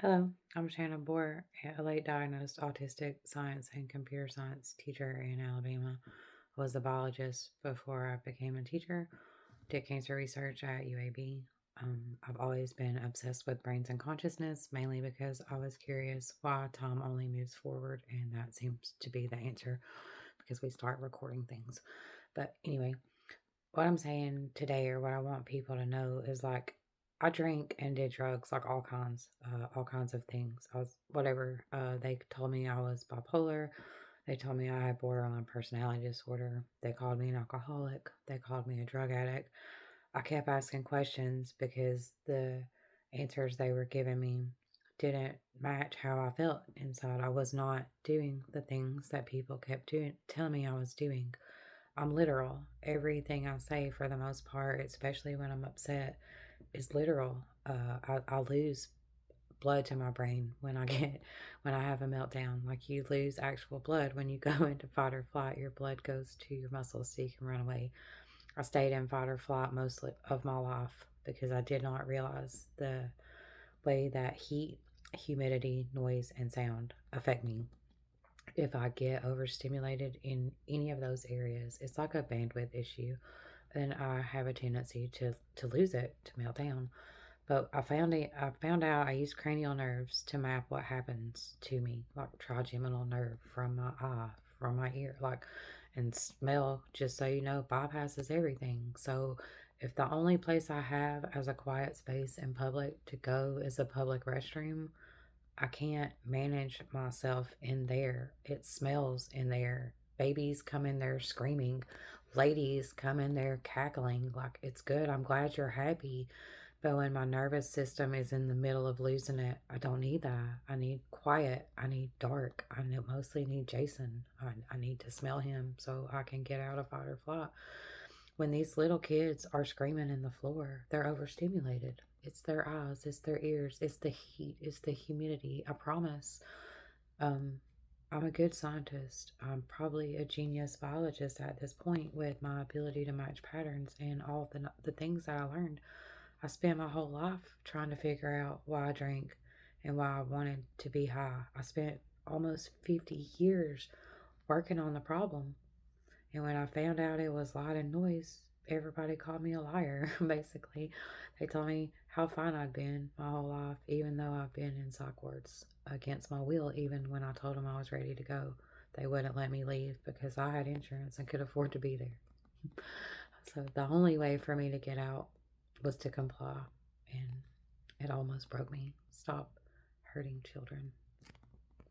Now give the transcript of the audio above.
Hello, I'm Shannon Boer, a late diagnosed autistic science and computer science teacher in Alabama. I was a biologist before I became a teacher, did cancer research at UAB. I've always been obsessed with brains and consciousness, mainly because I was curious why time only moves forward, and that seems to be the answer because we start recording things. But anyway, what I'm saying today, or what I want people to know, is like I drank and did drugs, like all kinds of things. I was whatever. They told me I was bipolar. They told me I had borderline personality disorder. They called me an alcoholic. They called me a drug addict. I kept asking questions because the answers they were giving me didn't match how I felt inside. I was not doing the things that people kept telling me I was doing. I'm literal. Everything I say, for the most part, especially when I'm upset, is literal. I lose blood to my brain when when I have a meltdown. Like you lose actual blood when you go into fight or flight. Your blood goes to your muscles so you can run away. I stayed in fight or flight most of my life because I did not realize the way that heat, humidity, noise, and sound affect me. If I get overstimulated in any of those areas, it's like a bandwidth issue, and I have a tendency to lose it, to melt down. But I found out I use cranial nerves to map what happens to me, like trigeminal nerve from my eye, from my ear, like, and smell, just so you know, bypasses everything. So if the only place I have as a quiet space in public to go is a public restroom, I can't manage myself in there. It smells in there. Babies come in there screaming. Ladies come in there cackling. Like, it's good. I'm glad you're happy. But when my nervous system is in the middle of losing it, I don't need that. I need quiet. I need dark. Mostly need Jason. I need to smell him so I can get out of fight or flight. When these little kids are screaming in the floor, they're overstimulated. It's their eyes, it's their ears, it's the heat, it's the humidity. I promise. Um, I'm a good scientist. I'm probably a genius biologist at this point with my ability to match patterns and all the things that I learned. I spent my whole life trying to figure out why I drank and why I wanted to be high. I spent almost 50 years working on the problem. And when I found out it was light and noise, everybody called me a liar, basically. They told me how fine I'd been my whole life, even though I've been in psych wards against my will, even when I told them I was ready to go. They wouldn't let me leave because I had insurance and could afford to be there. So the only way for me to get out was to comply, and it almost broke me. Stop hurting children.